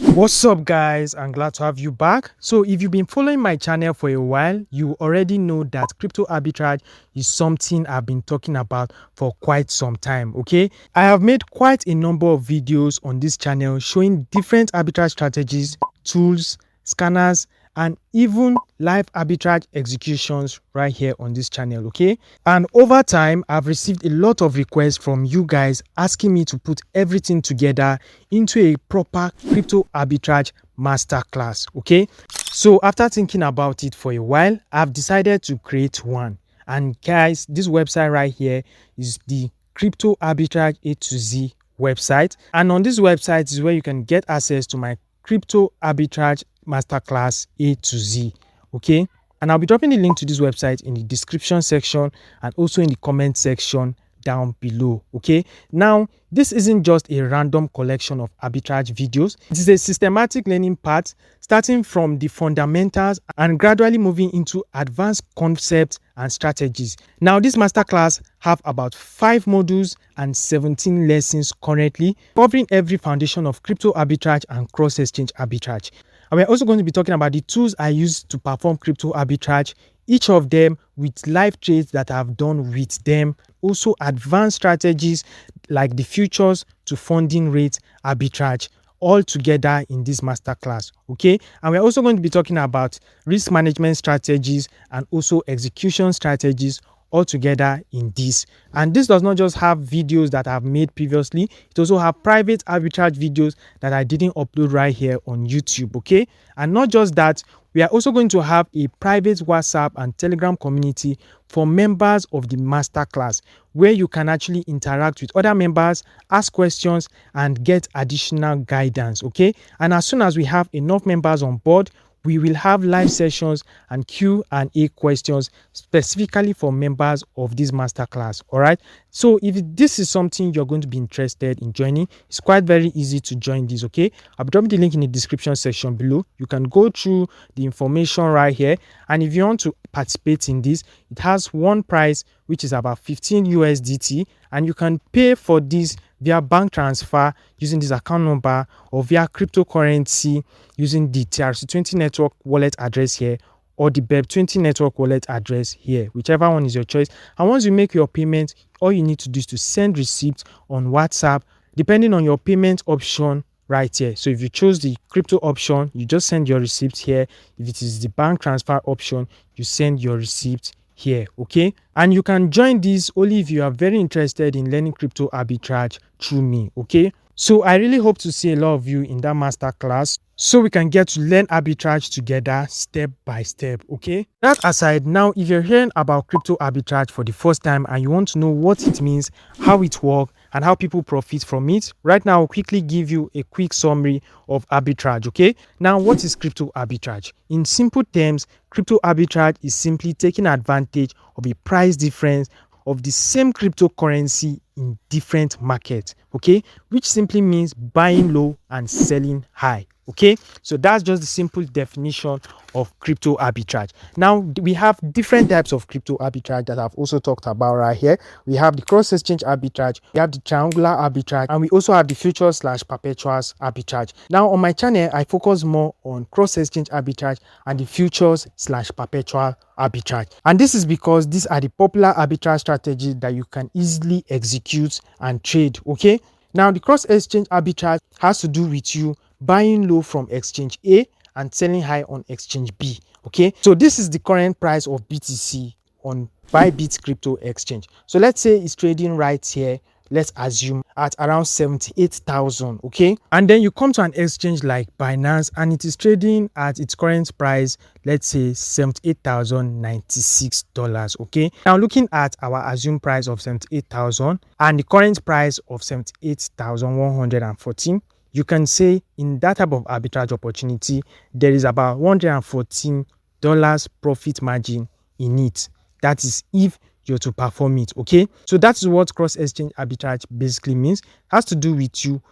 What's up, guys? I'm glad to have you back. So if you've been following my channel for a while, you already know that crypto arbitrage is something I've been talking about for quite some time. Okay, I have made quite a number of videos on this channel showing different arbitrage strategies, tools, scanners, and even live arbitrage executions right here on this channel. Okay, and over time I've received a lot of requests from you guys asking me to put everything together into a proper crypto arbitrage masterclass. Okay, so after thinking about it for a while, I've decided to create one. And guys, this website right here is the Crypto Arbitrage A to Z website, and on this website is where you can get access to my Crypto Arbitrage Masterclass A to Z. Okay, and I'll be dropping the link to this website in the description section and also in the comment section down below. Okay, now this isn't just a random collection of arbitrage videos. It is a systematic learning path starting from the fundamentals and gradually moving into advanced concepts and strategies. Now this masterclass have about 5 modules and 17 lessons currently, covering every foundation of crypto arbitrage and cross-exchange arbitrage. And we're also going to be talking about the tools I use to perform crypto arbitrage, each of them with live trades that I've done with them, also advanced strategies like the futures to funding rate arbitrage, all together in this masterclass. Okay, and we're also going to be talking about risk management strategies and also execution strategies all together in this. And this does not just have videos that I've made previously, it also have private arbitrage videos that I didn't upload right here on YouTube. Okay, and not just that, we are also going to have a private WhatsApp and Telegram community for members of the masterclass, where you can actually interact with other members, ask questions, and get additional guidance. Okay, and as soon as we have enough members on board, we will have live sessions and Q&A questions specifically for members of this masterclass. All right, so if this is something you're going to be interested in joining, it's quite very easy to join this. Okay, I'll be dropping the link in the description section below. You can go through the information right here, and if you want to participate in this, it has one price which is about 15 USDT, and you can pay for this via bank transfer using this account number or via cryptocurrency using the TRC20 network wallet address here or the BEP20 network wallet address here, whichever one is your choice. And once you make your payment, all you need to do is to send receipts on WhatsApp depending on your payment option right here. So if you chose the crypto option, you just send your receipt here. If it is the bank transfer option, you send your receipt here. Okay, and you can join this only if you are very interested in learning crypto arbitrage through me. Okay, so I really hope to see a lot of you in that master class so we can get to learn arbitrage together step by step. Okay, that aside, now if you're hearing about crypto arbitrage for the first time and you want to know what it means, how it works, and how people profit from it, right now I'll quickly give you a quick summary of arbitrage. Okay, now what is crypto arbitrage? In simple terms, crypto arbitrage is simply taking advantage of a price difference of the same cryptocurrency in different markets. Okay, which simply means buying low and selling high. Okay, so that's just the simple definition of crypto arbitrage. Now we have different types of crypto arbitrage that I've also talked about right here. We have the cross exchange arbitrage, we have the triangular arbitrage, and we also have the futures / perpetuals arbitrage. Now on my channel, I focus more on cross exchange arbitrage and the futures / perpetual arbitrage. And this is because these are the popular arbitrage strategies that you can easily execute and trade. Okay, now the cross exchange arbitrage has to do with you buying low from exchange A and selling high on exchange B. Okay, so this is the current price of BTC on Bybit crypto exchange. So let's say it's trading right here, let's assume at around 78,000. Okay, and then you come to an exchange like Binance and it is trading at its current price, let's say $78,096. Okay, now looking at our assumed price of 78,000 and the current price of 78,114, you can say in that type of arbitrage opportunity, there is about $114 profit margin in it. That is if you're to perform it. Okay, so that's what cross exchange arbitrage basically means. It has to do with you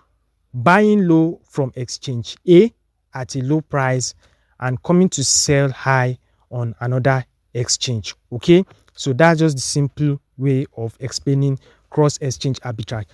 buying low from exchange A at a low price and coming to sell high on another exchange. Okay, so that's just the simple way of explaining cross exchange arbitrage.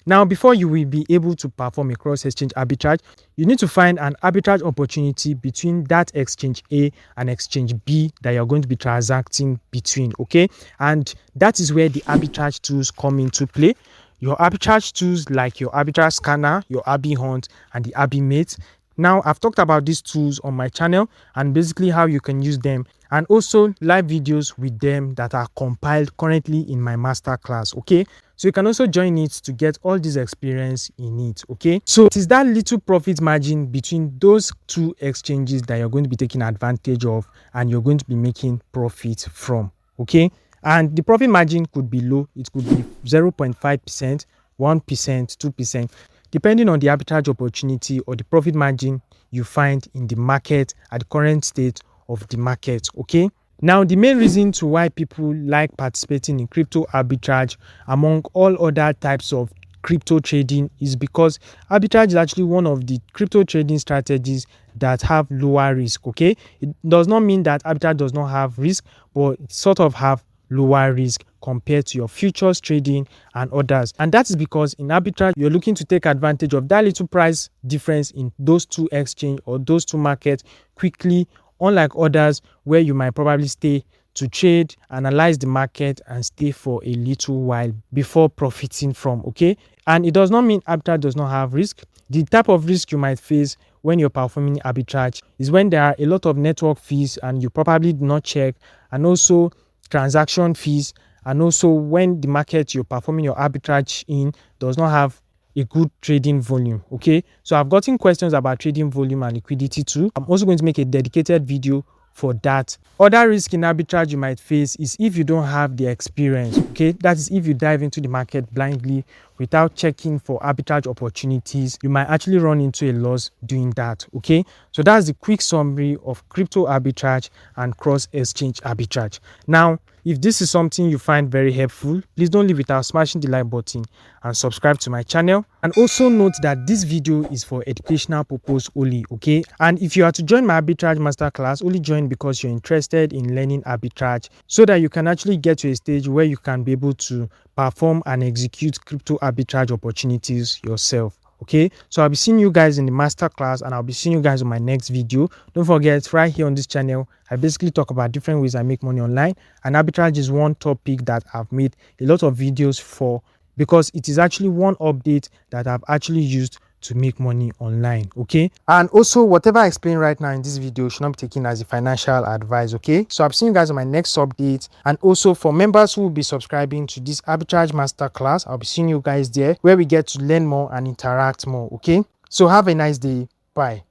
Now, before you will be able to perform a cross exchange arbitrage, you need to find an arbitrage opportunity between that exchange A and exchange B that you're going to be transacting between. Okay, and that is where the arbitrage tools come into play. Your arbitrage tools like your arbitrage scanner, your Arbi Hunt, and the Arbi Mate. Now, I've talked about these tools on my channel and basically how you can use them, and also live videos with them that are compiled currently in my masterclass. Okay, so you can also join it to get all this experience in it. Okay, so it is that little profit margin between those two exchanges that you're going to be taking advantage of and you're going to be making profit from. Okay, and the profit margin could be low. It could be 0.5%, 1%, 2%, depending on the arbitrage opportunity or the profit margin you find in the market at the current state of the market. Okay, now the main reason to why people like participating in crypto arbitrage among all other types of crypto trading is because arbitrage is actually one of the crypto trading strategies that have lower risk. Okay, it does not mean that arbitrage does not have risk, but it sort of have lower risk compared to your futures trading and others. And that is because in arbitrage, you're looking to take advantage of that little price difference in those two exchange or those two markets quickly, unlike others where you might probably stay to trade, analyze the market, and stay for a little while before profiting from. Okay, and it does not mean arbitrage does not have risk. The type of risk you might face when you're performing arbitrage is when there are a lot of network fees and you probably do not check, and also transaction fees, and also when the market you're performing your arbitrage in does not have a good trading volume. Okay, so I've gotten questions about trading volume and liquidity too. I'm also going to make a dedicated video for that. Other risk in arbitrage you might face is if you don't have the experience. Okay, that is if you dive into the market blindly without checking for arbitrage opportunities, you might actually run into a loss doing that. Okay, so that's the quick summary of crypto arbitrage and cross exchange arbitrage. Now, if this is something you find very helpful, please don't leave without smashing the like button and subscribe to my channel. And also note that this video is for educational purpose only. Okay, and if you are to join my arbitrage masterclass, only join because you're interested in learning arbitrage so that you can actually get to a stage where you can be able to perform and execute crypto arbitrage opportunities yourself. Okay, so I'll be seeing you guys in the masterclass, and I'll be seeing you guys on my next video. Don't forget, right here on this channel, I basically talk about different ways I make money online, and arbitrage is one topic that I've made a lot of videos for because it is actually one update that I've actually used to make money online. Okay, and also whatever I explain right now in this video should not be taken as a financial advice. Okay, so I'll see you guys on my next update. And also for members who will be subscribing to this arbitrage masterclass, I'll be seeing you guys there where we get to learn more and interact more. Okay, so have a nice day. Bye.